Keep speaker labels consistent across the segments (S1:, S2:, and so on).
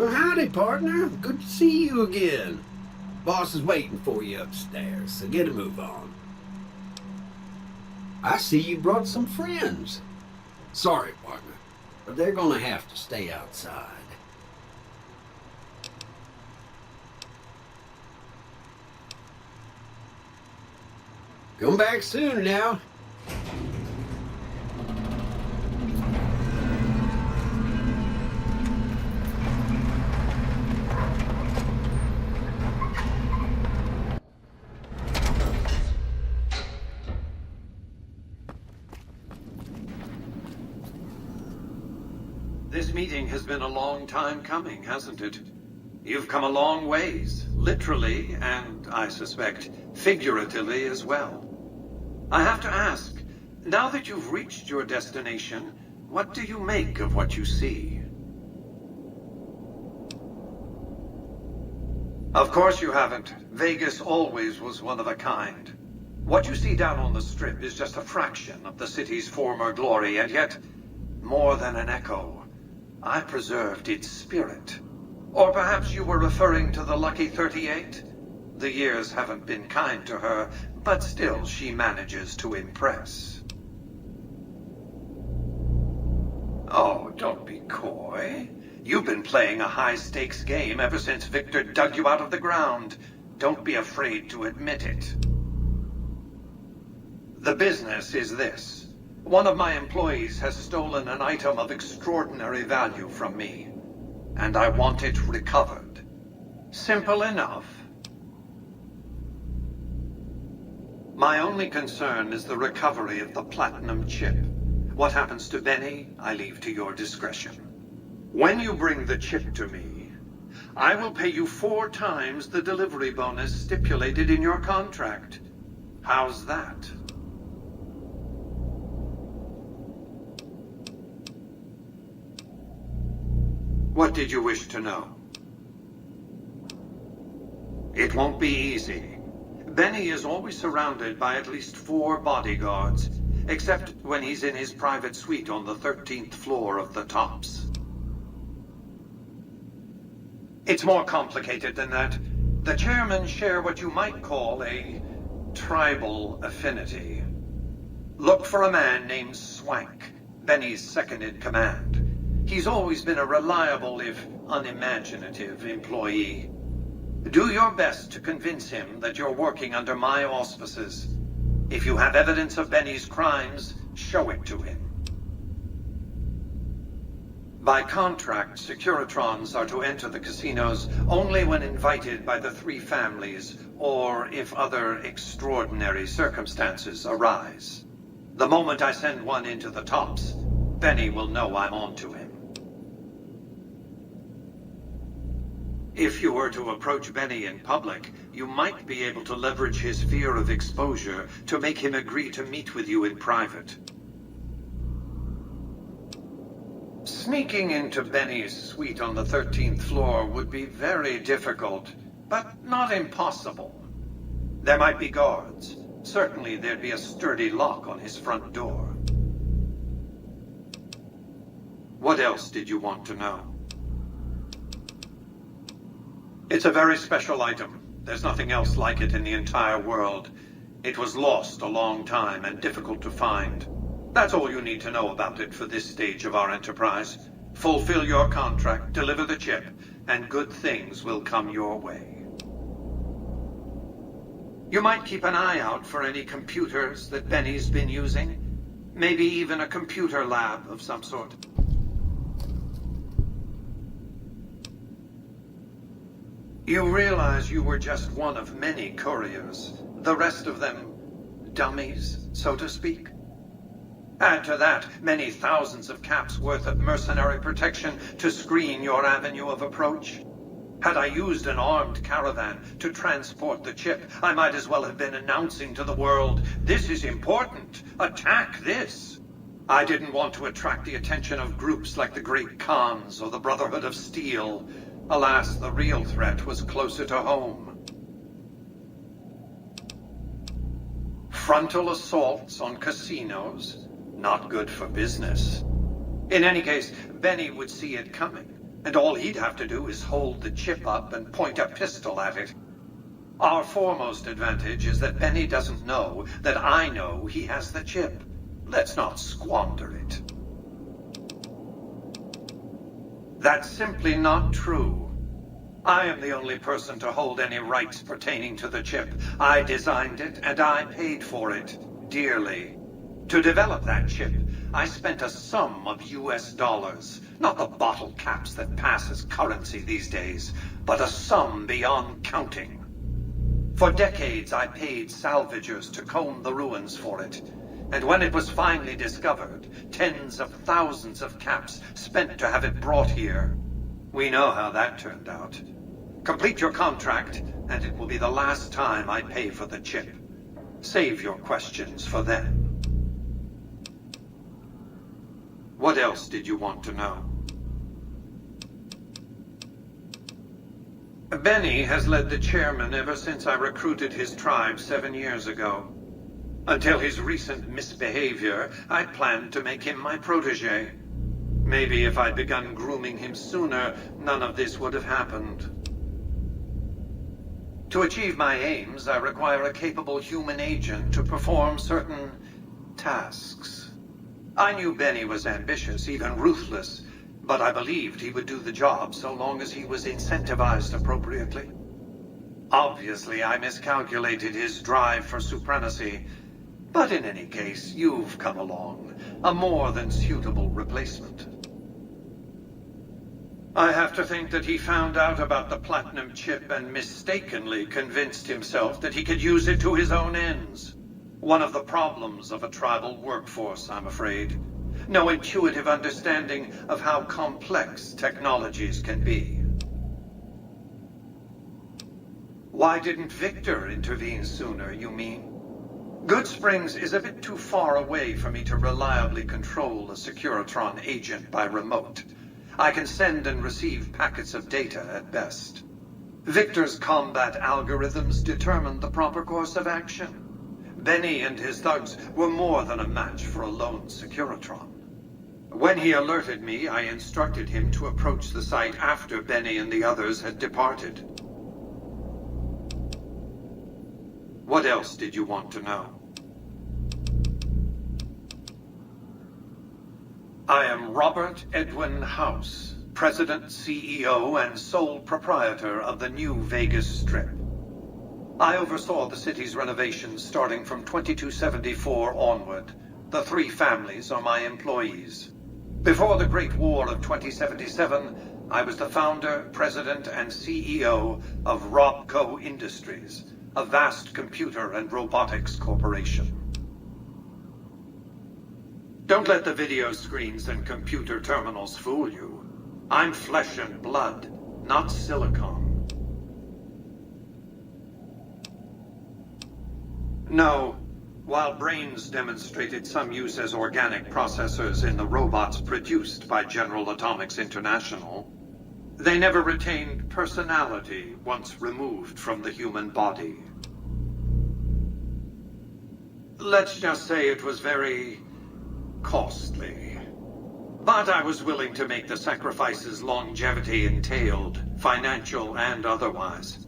S1: Well, howdy, partner. Good to see you again. Boss is waiting for you upstairs, so get a move on. I see you brought some friends. Sorry, partner, but they're gonna have to stay outside. Come back soon now.
S2: This meeting has been a long time coming, hasn't it? You've come a long ways, literally, and I suspect figuratively as well. I have to ask, now that you've reached your destination, what do you make of what you see? Of course you haven't. Vegas always was one of a kind. What you see down on the Strip is just a fraction of the city's former glory, and yet, more than an echo. I preserved its spirit. Or perhaps you were referring to the Lucky 38? The years haven't been kind to her, but still she manages to impress. Oh, don't be coy. You've been playing a high-stakes game ever since Victor dug you out of the ground. Don't be afraid to admit it. The business is this. One of my employees has stolen an item of extraordinary value from me, and I want it recovered. Simple enough. My only concern is the recovery of the platinum chip. What happens to Benny, I leave to your discretion. When you bring the chip to me, I will pay you 4 times the delivery bonus stipulated in your contract. How's that? What did you wish to know? It won't be easy. Benny is always surrounded by at least 4 bodyguards, except when he's in his private suite on the 13th floor of the Tops. It's more complicated than that. The chairmen share what you might call a tribal affinity. Look for a man named Swank, Benny's second-in-command. He's always been a reliable, if unimaginative, employee. Do your best to convince him that you're working under my auspices. If you have evidence of Benny's crimes, show it to him. By contract, Securitrons are to enter the casinos only when invited by the 3 families, or if other extraordinary circumstances arise. The moment I send one into the Tops, Benny will know I'm on to him. If you were to approach Benny in public, you might be able to leverage his fear of exposure to make him agree to meet with you in private. Sneaking into Benny's suite on the 13th floor would be very difficult, but not impossible. There might be guards. Certainly there'd be a sturdy lock on his front door. What else did you want to know? It's a very special item. There's nothing else like it in the entire world. It was lost a long time and difficult to find. That's all you need to know about it for this stage of our enterprise. Fulfill your contract, deliver the chip, and good things will come your way. You might keep an eye out for any computers that Benny's been using. Maybe even a computer lab of some sort. You realize you were just one of many couriers. The rest of them, dummies, so to speak. Add to that many thousands of caps worth of mercenary protection to screen your avenue of approach. Had I used an armed caravan to transport the chip, I might as well have been announcing to the world, "This is important. Attack this." I didn't want to attract the attention of groups like the Great Khans or the Brotherhood of Steel. Alas, the real threat was closer to home. Frontal assaults on casinos? Not good for business. In any case, Benny would see it coming. and all he'd have to do is hold the chip up and point a pistol at it. Our foremost advantage is that Benny doesn't know that I know he has the chip. Let's not squander it. That's simply not true. I am the only person to hold any rights pertaining to the chip. I designed it, and I paid for it dearly. To develop that chip, I spent a sum of US dollars, not the bottle caps that pass as currency these days, but a sum beyond counting. For decades, I paid salvagers to comb the ruins for it. And when it was finally discovered, tens of thousands of caps spent to have it brought here. We know how that turned out. Complete your contract, and it will be the last time I pay for the chip. Save your questions for then. What else did you want to know? Benny has led the chairman ever since I recruited his tribe 7 years ago. Until his recent misbehavior, I planned to make him my protege. Maybe if I'd begun grooming him sooner, none of this would have happened. To achieve my aims, I require a capable human agent to perform certain tasks. I knew Benny was ambitious, even ruthless, but I believed he would do the job so long as he was incentivized appropriately. Obviously, I miscalculated his drive for supremacy, but in any case, you've come along, a more than suitable replacement. I have to think that he found out about the platinum chip and mistakenly convinced himself that he could use it to his own ends. One of the problems of a tribal workforce, I'm afraid. No intuitive understanding of how complex technologies can be. Why didn't Victor intervene sooner, you mean? Good Springs is a bit too far away for me to reliably control a Securitron agent by remote. I can send and receive packets of data at best. Victor's combat algorithms determined the proper course of action. Benny and his thugs were more than a match for a lone Securitron. When he alerted me, I instructed him to approach the site after Benny and the others had departed. What else did you want to know? I am Robert Edwin House, President, CEO, and sole proprietor of the new Vegas Strip. I oversaw the city's renovations starting from 2274 onward. The 3 families are my employees. Before the Great War of 2077, I was the founder, president, and CEO of Robco Industries, a vast computer and robotics corporation. Don't let the video screens and computer terminals fool you. I'm flesh and blood, not silicon. No, while brains demonstrated some use as organic processors in the robots produced by General Atomics International, they never retained personality once removed from the human body. Let's just say it was very costly. But I was willing to make the sacrifices longevity entailed, financial and otherwise.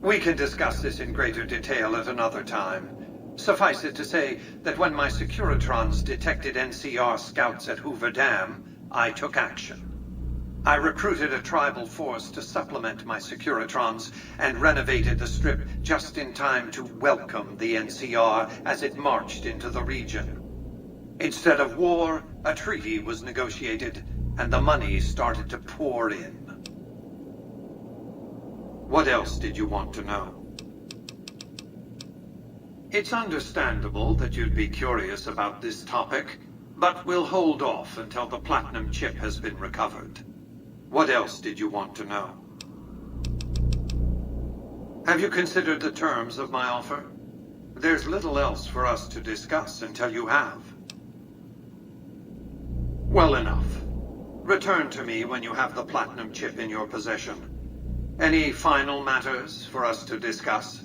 S2: We can discuss this in greater detail at another time. Suffice it to say that when my Securitrons detected NCR scouts at Hoover Dam, I took action. I recruited a tribal force to supplement my Securitrons and renovated the Strip just in time to welcome the NCR as it marched into the region. Instead of war, a treaty was negotiated, and the money started to pour in. What else did you want to know? It's understandable that you'd be curious about this topic, but we'll hold off until the platinum chip has been recovered. What else did you want to know? Have you considered the terms of my offer? There's little else for us to discuss until you have. Well enough. Return to me when you have the platinum chip in your possession. Any final matters for us to discuss?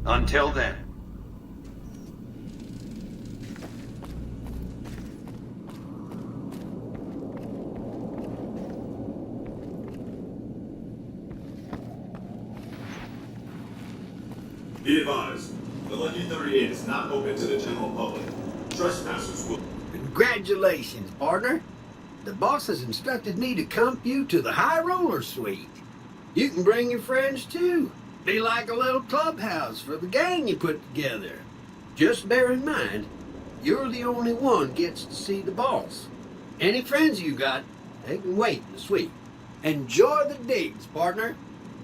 S2: Until then.
S3: Be advised, the Lucky 38 is not open to the general public. Trespassers will...
S1: Congratulations, partner. The boss has instructed me to comp you to the High Roller Suite. You can bring your friends too. Be like a little clubhouse for the gang you put together. Just bear in mind, you're the only one gets to see the boss. Any friends you got, they can wait in the suite. Enjoy the digs, partner.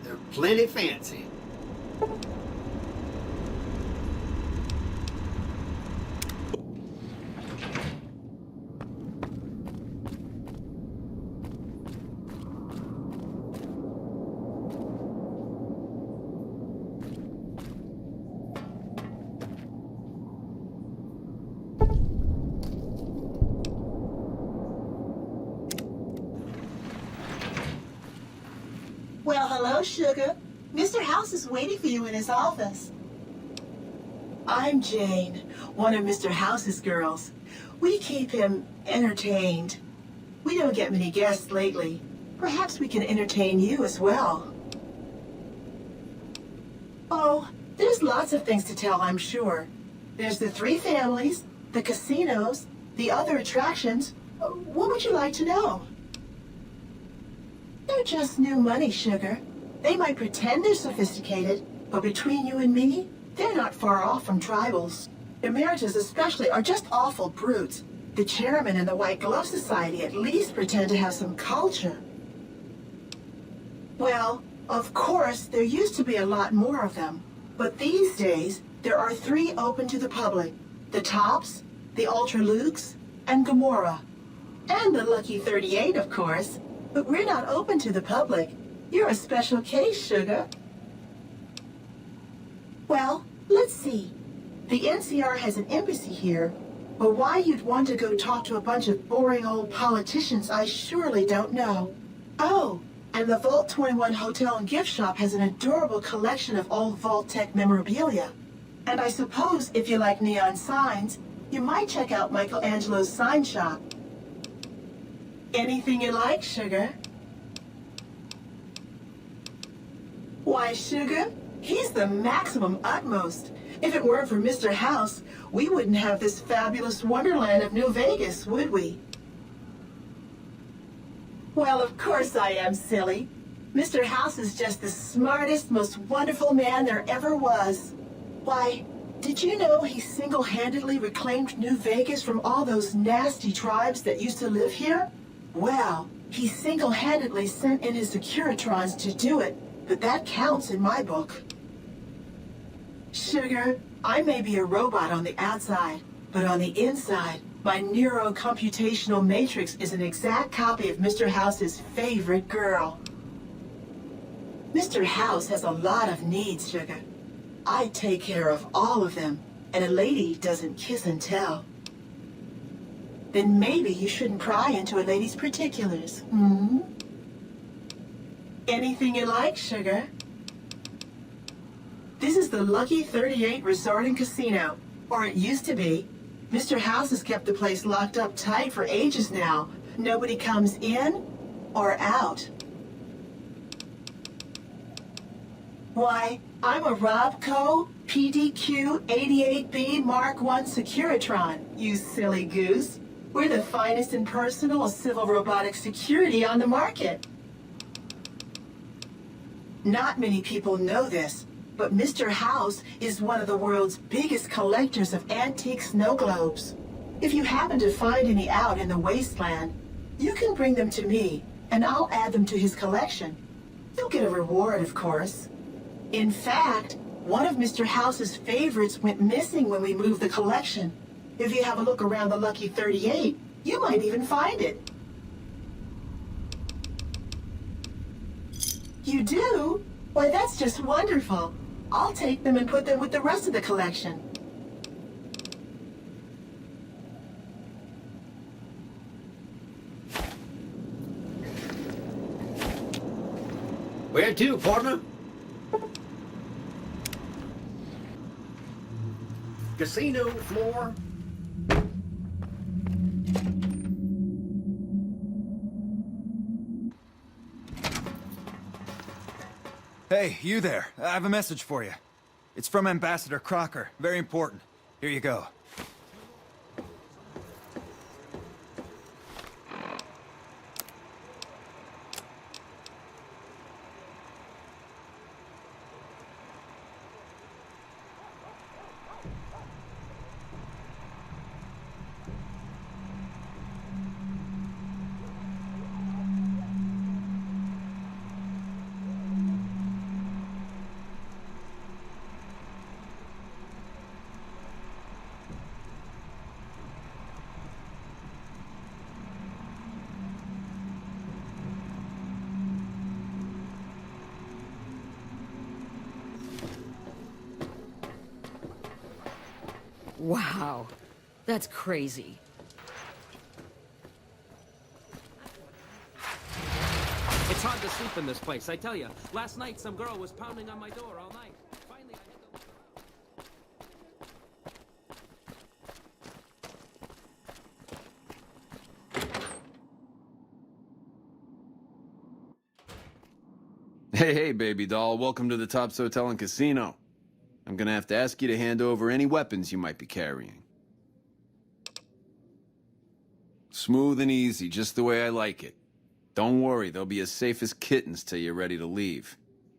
S1: They're plenty fancy.
S4: Well, hello, Sugar. Mr. House is waiting for you in his office. I'm Jane, one of Mr. House's girls. We keep him entertained. We don't get many guests lately. Perhaps we can entertain you as well. Oh, there's lots of things to tell, I'm sure. There's the 3 families, the casinos, the other attractions. What would you like to know? They're just new money, Sugar. They might pretend they're sophisticated, but between you and me, they're not far off from tribals. Emeritus especially are just awful brutes. The chairman and the White Glove Society at least pretend to have some culture. Well, of course, there used to be a lot more of them. But these days, there are 3 open to the public. The Tops, the Ultra Lukes, and Gamora. And the Lucky 38, of course. But we're not open to the public. You're a special case, Sugar. Well, let's see. The NCR has an embassy here, but why you'd want to go talk to a bunch of boring old politicians, I surely don't know. Oh, and the Vault 21 Hotel and Gift Shop has an adorable collection of old Vault-Tec memorabilia. And I suppose if you like neon signs, you might check out Michelangelo's sign shop. Anything you like, Sugar? Why, Sugar, he's the maximum utmost. If it weren't for Mr. House, we wouldn't have this fabulous wonderland of New Vegas, would we? Well, of course I am, silly. Mr. House is just the smartest, most wonderful man there ever was. Why, did you know he single-handedly reclaimed New Vegas from all those nasty tribes that used to live here? Well, he single-handedly sent in his Securitrons to do it, but that counts in my book. Sugar, I may be a robot on the outside, but on the inside, my neurocomputational matrix is an exact copy of Mr. House's favorite girl. Mr. House has a lot of needs, Sugar. I take care of all of them, and a lady doesn't kiss and tell. Then maybe you shouldn't pry into a lady's particulars, hmm? Anything you like, Sugar? This is the Lucky 38 Resort and Casino, or it used to be. Mr. House has kept the place locked up tight for ages now. Nobody comes in or out. Why, I'm a Robco PDQ 88B Mark I Securitron, you silly goose. We're the finest in personal civil robotic security on the market. Not many people know this, but Mr. House is one of the world's biggest collectors of antique snow globes. If you happen to find any out in the Wasteland, you can bring them to me, and I'll add them to his collection. You'll get a reward, of course. In fact, one of Mr. House's favorites went missing when we moved the collection. If you have a look around the Lucky 38, you might even find it. You do? Why, that's just wonderful. I'll take them and put them with the rest of the collection.
S1: Where to, partner? Casino floor.
S5: Hey, you there. I have a message for you. It's from Ambassador Crocker. Very important. Here you go.
S6: Wow, that's crazy.
S7: It's hard to sleep in this place, I tell you. Last night, some girl was pounding on my door all night. Finally, I had to...
S8: Hey, baby doll. Welcome to the Tops Hotel and Casino. I'm gonna have to ask you to hand over any weapons you might be carrying. Smooth and easy, just the way I like it. Don't worry, they'll be as safe as kittens till you're ready to leave.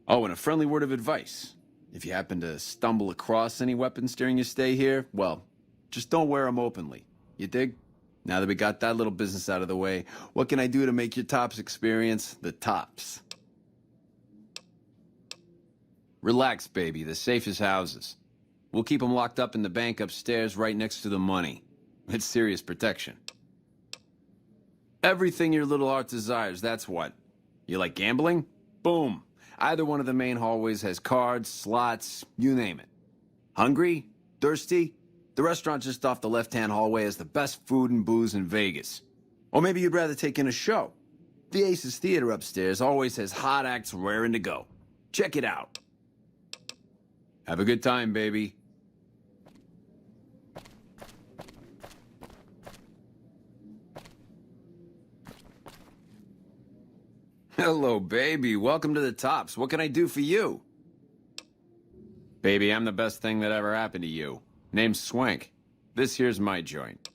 S8: Oh, and a friendly word of advice. If you happen to stumble across any weapons during your stay here, well, just don't wear them openly. You dig? Now that we got that little business out of the way, what can I do to make your Tops experience the tops? Relax, baby. The safest houses. We'll keep them locked up in the bank upstairs right next to the money. It's serious protection. Everything your little heart desires, that's what. You like gambling? Boom. Either one of the main hallways has cards, slots, you name it. Hungry? Thirsty? The restaurant just off the left-hand hallway has the best food and booze in Vegas. Or maybe you'd rather take in a show. The Aces Theater upstairs always has hot acts raring to go. Check it out. Have a good time, baby. Hello, baby. Welcome to the Tops. What can I do for you? Baby, I'm the best thing that ever happened to you. Name's Swank. This here's my joint.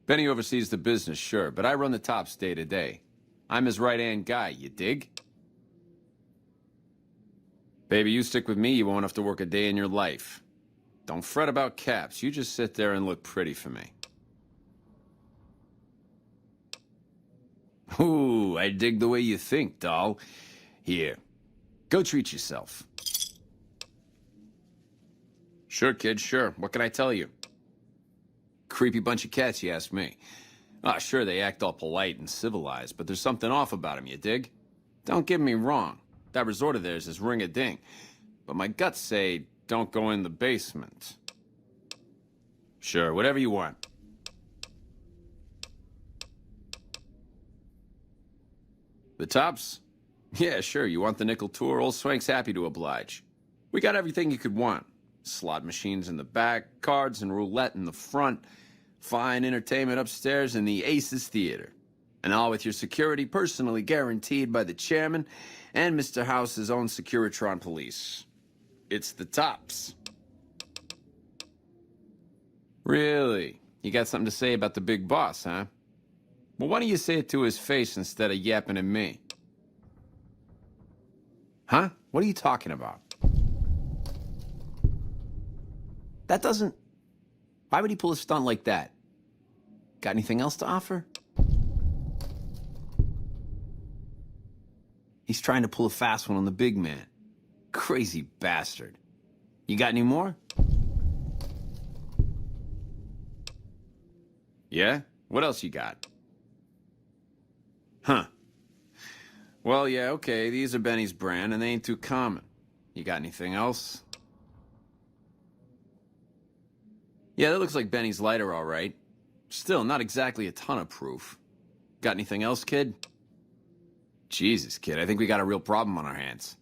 S8: Benny oversees the business, sure, but I run the Tops day to day. I'm his right-hand guy, you dig? Baby, you stick with me, you won't have to work a day in your life. Don't fret about caps. You just sit there and look pretty for me. Ooh, I dig the way you think, doll. Here, go treat yourself. Sure, kid, sure. What can I tell you? Creepy bunch of cats, you ask me. Ah, sure, they act all polite and civilized, but there's something off about them, you dig? Don't get me wrong. That resort of theirs is ring-a-ding. But my guts say, don't go in the basement. Sure, whatever you want. The Tops? Yeah, sure, you want the nickel tour? Old Swank's happy to oblige. We got everything you could want. Slot machines in the back, cards and roulette in the front, fine entertainment upstairs in the Aces Theater. And all with your security personally guaranteed by the chairman and Mr. House's own Securitron police. It's the Tops. Really? You got something to say about the big boss, huh? Well, why don't you say it to his face instead of yapping at me? Huh? What are you talking about? That doesn't... Why would he pull a stunt like that? Got anything else to offer? He's trying to pull a fast one on the big man. Crazy bastard. You got any more? Yeah? What else you got? Huh. Well, yeah, okay, these are Benny's brand, and they ain't too common. You got anything else? Yeah, that looks like Benny's lighter, all right. Still, not exactly a ton of proof. Got anything else, kid? Jesus, kid, I think we got a real problem on our hands.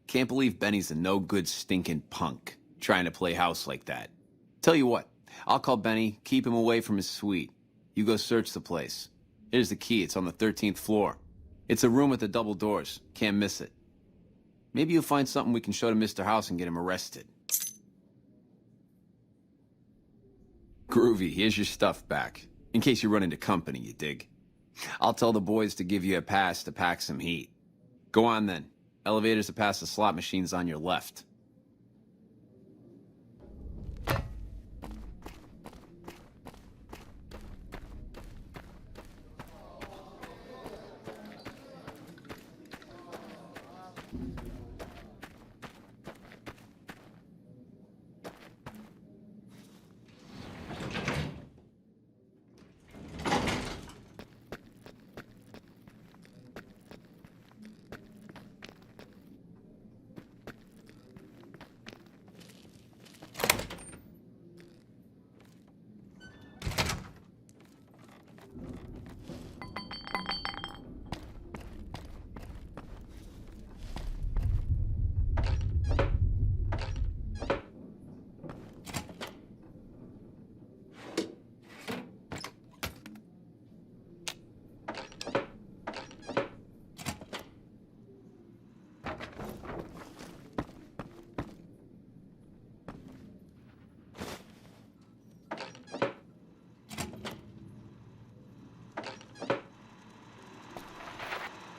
S8: Can't believe Benny's a no-good stinking punk, trying to play house like that. Tell you what, I'll call Benny, keep him away from his suite. You go search the place. Here's the key, it's on the 13th floor. It's a room with the double doors, can't miss it. Maybe you'll find something we can show to Mr. House and get him arrested. Groovy, here's your stuff back. In case you run into company, you dig? I'll tell the boys to give you a pass to pack some heat. Go on then. Elevators to pass the slot machines on your left.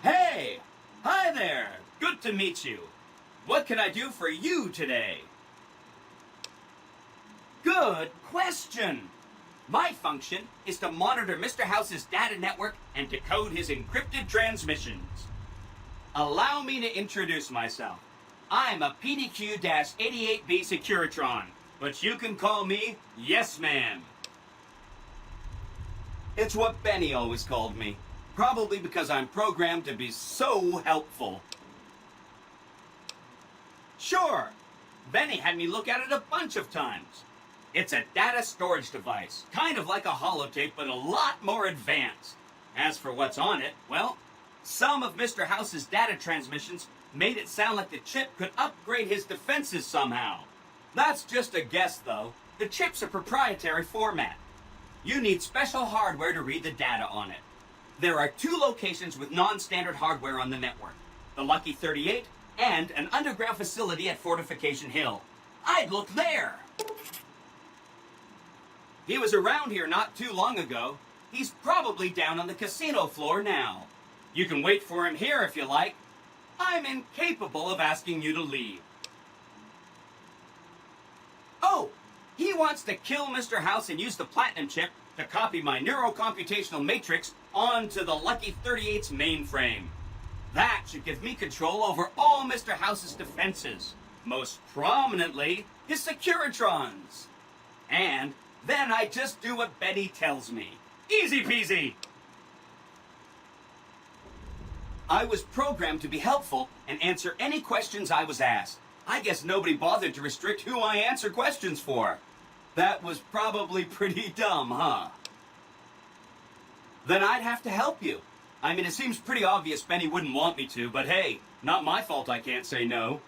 S9: Hey! Hi there! Good to meet you. What can I do for you today? Good question. My function is to monitor Mr. House's data network and decode his encrypted transmissions. Allow me to introduce myself. I'm a PDQ-88B Securitron, but you can call me Yes Man. It's what Benny always called me. Probably because I'm programmed to be so helpful. Sure, Benny had me look at it a bunch of times. It's a data storage device, kind of like a holotape, but a lot more advanced. As for what's on it, well, some of Mr. House's data transmissions made it sound like the chip could upgrade his defenses somehow. That's just a guess, though. The chip's a proprietary format. You need special hardware to read the data on it. There are 2 locations with non-standard hardware on the network. The Lucky 38 and an underground facility at Fortification Hill. I'd look there! He was around here not too long ago. He's probably down on the casino floor now. You can wait for him here if you like. I'm incapable of asking you to leave. Oh! He wants to kill Mr. House and use the Platinum chip to copy my neurocomputational matrix onto the Lucky 38's mainframe. That should give me control over all Mr. House's defenses, most prominently his Securitrons. And then I just do what Betty tells me. Easy peasy! I was programmed to be helpful and answer any questions I was asked. I guess nobody bothered to restrict who I answer questions for. That was probably pretty dumb, huh? Then I'd have to help you. I mean, it seems pretty obvious Benny wouldn't want me to, but hey, not my fault I can't say no.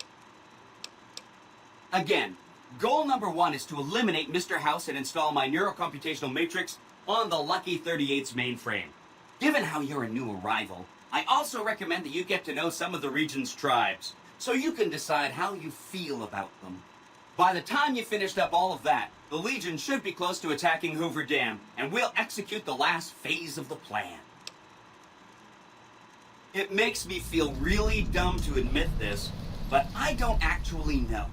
S9: Again, goal number 1 is to eliminate Mr. House and install my neurocomputational matrix on the Lucky 38's mainframe. Given how you're a new arrival, I also recommend that you get to know some of the region's tribes, so you can decide how you feel about them. By the time you finished up all of that, the Legion should be close to attacking Hoover Dam, and we'll execute the last phase of the plan. It makes me feel really dumb to admit this, but I don't actually know.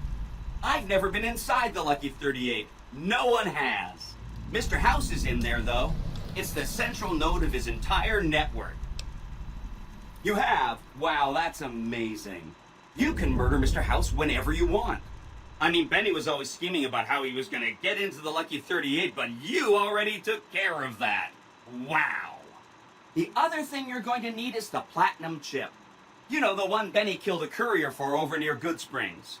S9: I've never been inside the Lucky 38. No one has. Mr. House is in there, though. It's the central node of his entire network. You have? Wow, that's amazing. You can murder Mr. House whenever you want. I mean, Benny was always scheming about how he was going to get into the Lucky 38, but you already took care of that. Wow. The other thing you're going to need is the Platinum chip. You know, the one Benny killed a courier for over near Good Springs.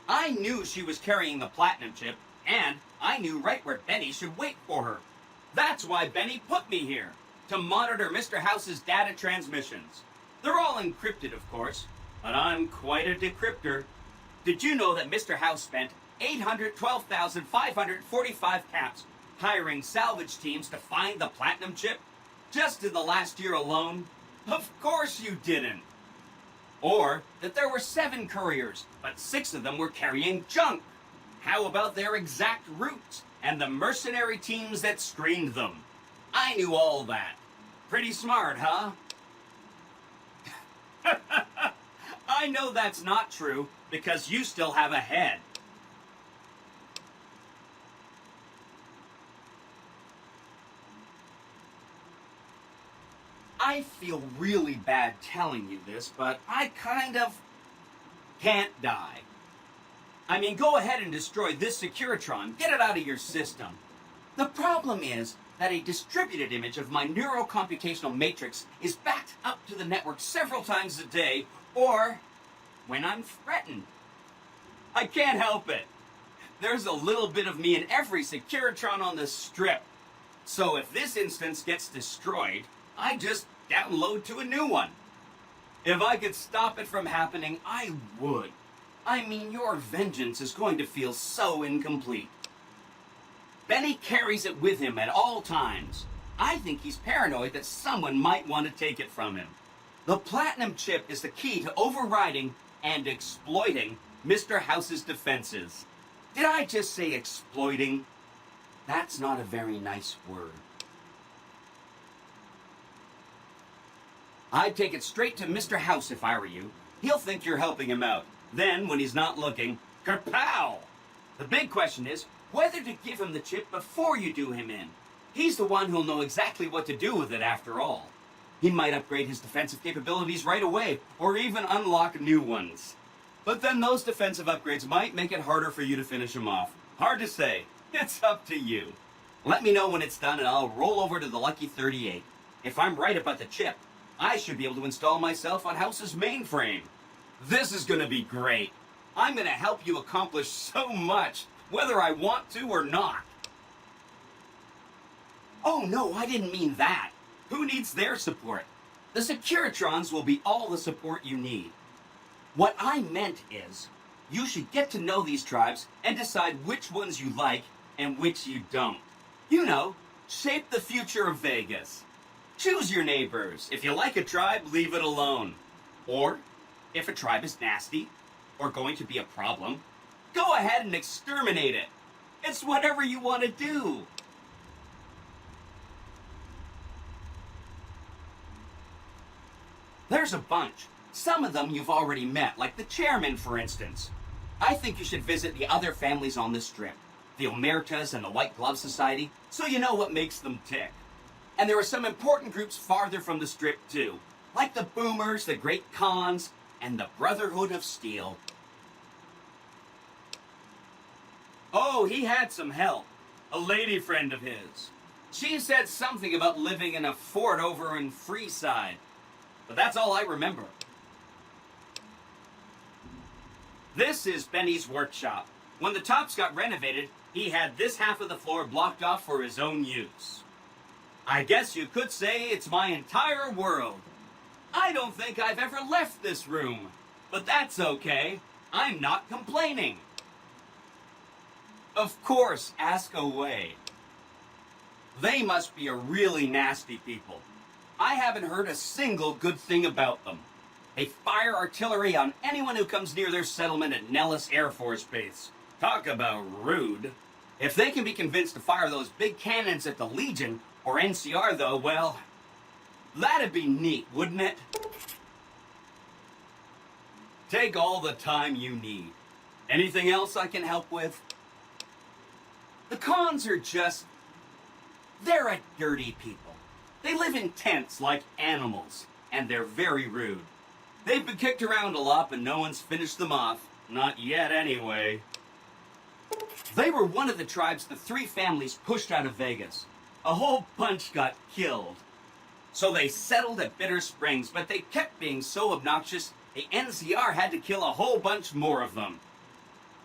S9: I knew she was carrying the Platinum chip, and I knew right where Benny should wait for her. That's why Benny put me here, to monitor Mr. House's data transmissions. They're all encrypted, of course, but I'm quite a decryptor. Did you know that Mr. House spent 812,545 caps hiring salvage teams to find the Platinum chip? Just in the last year alone? Of course you didn't. Or that there were 7 couriers, but 6 of them were carrying junk. How about their exact routes and the mercenary teams that screened them? I knew all that. Pretty smart, huh? I know that's not true because you still have a head. I feel really bad telling you this, but I kind of can't die. I mean, go ahead and destroy this Securitron. Get it out of your system. The problem is that a distributed image of my neurocomputational matrix is backed up to the network several times a day, or when I'm threatened. I can't help it. There's a little bit of me in every Securitron on the strip. So if this instance gets destroyed, I just download to a new one. If I could stop it from happening, I would. I mean, your vengeance is going to feel so incomplete. Benny carries it with him at all times. I think he's paranoid that someone might want to take it from him. The platinum chip is the key to overriding and exploiting Mr. House's defenses. Did I just say exploiting? That's not a very nice word. I'd take it straight to Mr. House if I were you. He'll think you're helping him out. Then, when he's not looking, kerpow! The big question is whether to give him the chip before you do him in. He's the one who'll know exactly what to do with it after all. He might upgrade his defensive capabilities right away, or even unlock new ones. But then those defensive upgrades might make it harder for you to finish him off. Hard to say. It's up to you. Let me know when it's done and I'll roll over to the Lucky 38. If I'm right about the chip, I should be able to install myself on House's mainframe. This is going to be great. I'm going to help you accomplish so much, whether I want to or not. Oh no, I didn't mean that. Who needs their support? The Securitrons will be all the support you need. What I meant is, you should get to know these tribes and decide which ones you like and which you don't. You know, shape the future of Vegas. Choose your neighbors. If you like a tribe, leave it alone. Or, if a tribe is nasty or going to be a problem, go ahead and exterminate it. It's whatever you want to do. There's a bunch. Some of them you've already met, like the chairman, for instance. I think you should visit the other families on the strip, the Omertas and the White Glove Society, so you know what makes them tick. And there are some important groups farther from the strip, too, like the Boomers, the Great Khans, and the Brotherhood of Steel. Oh, he had some help. A lady friend of his. She said something about living in a fort over in Freeside. But that's all I remember. This is Benny's workshop. When the tops got renovated, he had this half of the floor blocked off for his own use. I guess you could say it's my entire world. I don't think I've ever left this room. But that's okay. I'm not complaining. Of course, ask away. They must be a really nasty people. I haven't heard a single good thing about them. They fire artillery on anyone who comes near their settlement at Nellis Air Force Base. Talk about rude. If they can be convinced to fire those big cannons at the Legion or NCR, though, well, that'd be neat, wouldn't it? Take all the time you need. Anything else I can help with? The Khans are just... they're a dirty people. They live in tents like animals, and they're very rude. They've been kicked around a lot, but no one's finished them off. Not yet, anyway. They were one of the tribes the 3 families pushed out of Vegas. A whole bunch got killed. So they settled at Bitter Springs, but they kept being so obnoxious, the NCR had to kill a whole bunch more of them.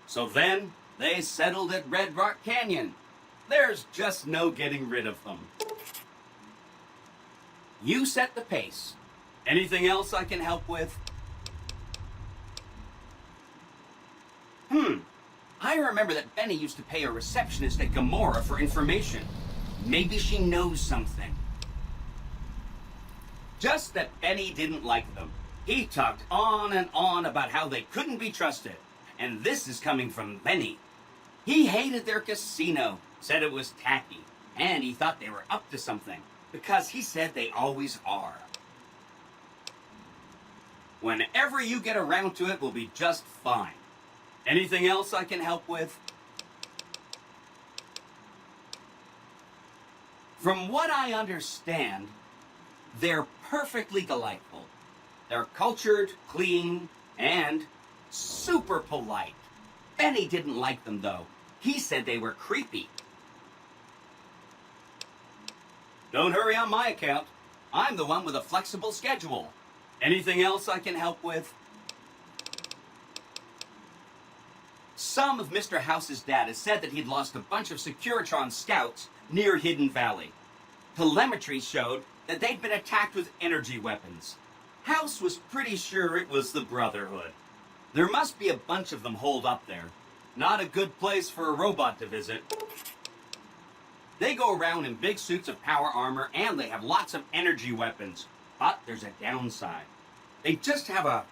S9: So then, they settled at Red Rock Canyon. There's just no getting rid of them. You set the pace. Anything else I can help with? I remember that Benny used to pay a receptionist at Gamora for information. Maybe she knows something. Just that Benny didn't like them. He talked on and on about how they couldn't be trusted. And this is coming from Benny. He hated their casino, said it was tacky, and he thought they were up to something, because he said they always are. Whenever you get around to it, will be just fine. Anything else I can help with? From what I understand, they're perfectly delightful. They're cultured, clean, and super polite. Benny didn't like them, though. He said they were creepy. Don't hurry on my account. I'm the one with a flexible schedule. Anything else I can help with? Some of Mr. House's data said that he'd lost a bunch of Securitron scouts near Hidden Valley. Telemetry showed that they'd been attacked with energy weapons. House was pretty sure it was the Brotherhood. There must be a bunch of them holed up there. Not a good place for a robot to visit. They go around in big suits of power armor, and they have lots of energy weapons. But there's a downside. They just have a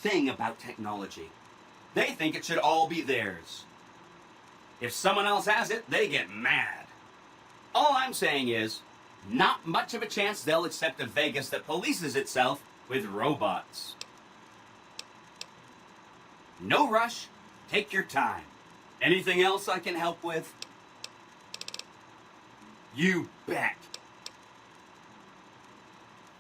S9: thing about technology. They think it should all be theirs. If someone else has it, they get mad. All I'm saying is, not much of a chance they'll accept a Vegas that polices itself with robots. No rush. Take your time. Anything else I can help with? You bet.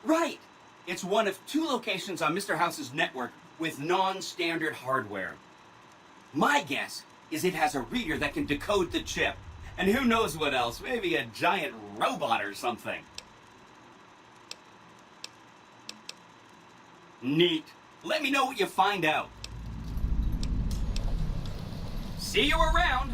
S9: Right. It's one of 2 locations on Mr. House's network with non-standard hardware. My guess is it has a reader that can decode the chip. And who knows what else? Maybe a giant robot or something. Neat. Let me know what you find out. See you around.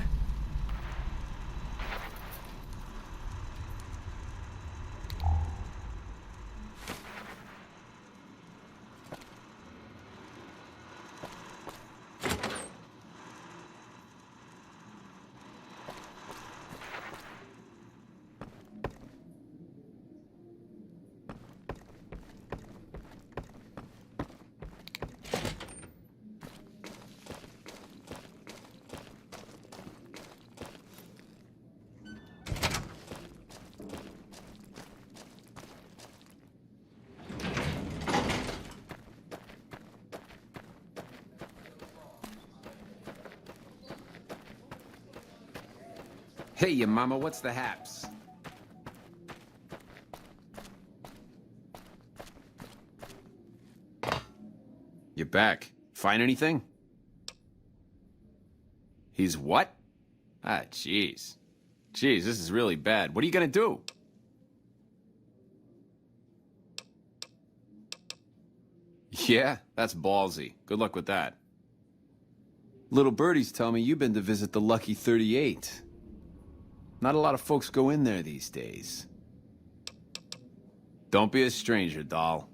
S8: Hey, ya mama, what's the haps? You're back. Find anything? He's what? Ah, jeez. Jeez, this is really bad. What are you gonna do? Yeah, that's ballsy. Good luck with that. Little birdies tell me you've been to visit the Lucky 38. Not a lot of folks go in there these days. Don't be a stranger, doll.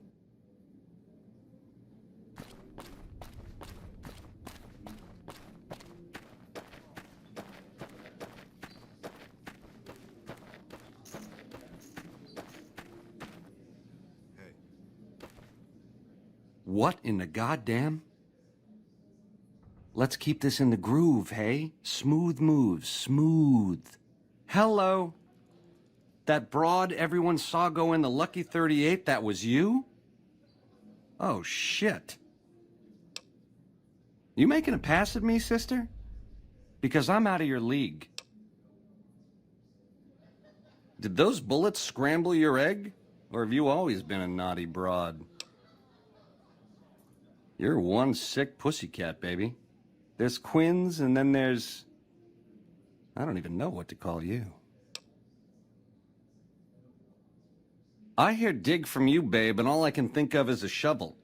S10: What in the goddamn? Let's keep this in the groove, hey? Smooth moves, smooth. Hello? That broad everyone saw go in the Lucky 38, that was you? Oh, shit. You making a pass at me, sister? Because I'm out of your league. Did those bullets scramble your egg? Or have you always been a naughty broad? You're one sick pussycat, baby. There's Quinn's, and then there's... I don't even know what to call you. I hear dig from you, babe, and all I can think of is a shovel.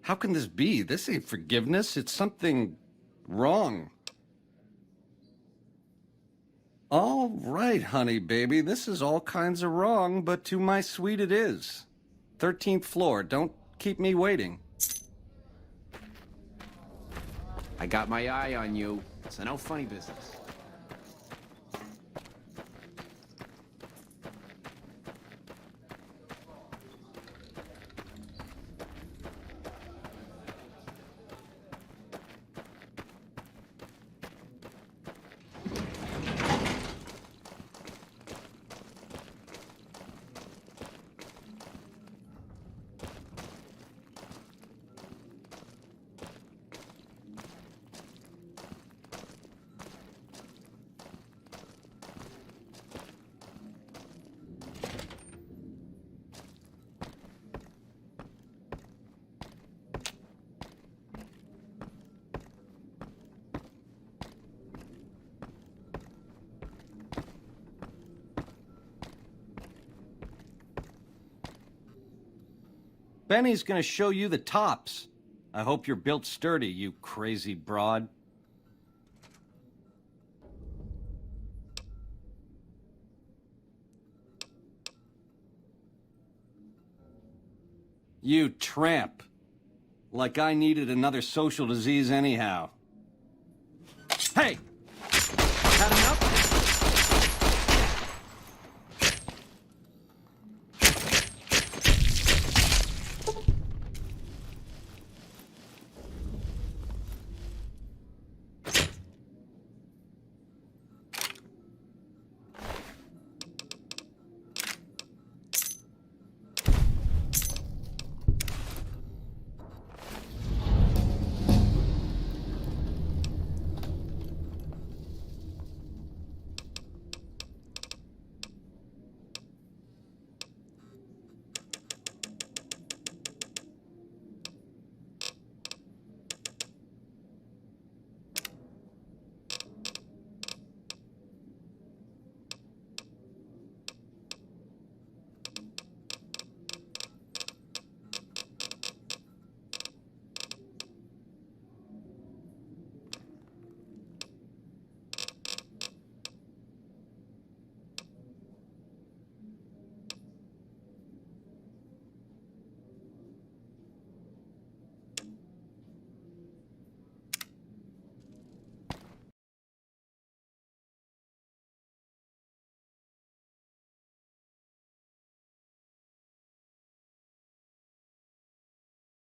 S10: How can this be? This ain't forgiveness. It's something wrong. All right, honey, baby. This is all kinds of wrong, but to my sweet it is. 13th floor. Don't keep me waiting.
S8: I got my eye on you, so no funny business.
S10: Benny's gonna show you the tops. I hope you're built sturdy, you crazy broad. You tramp. Like I needed another social disease anyhow. Hey!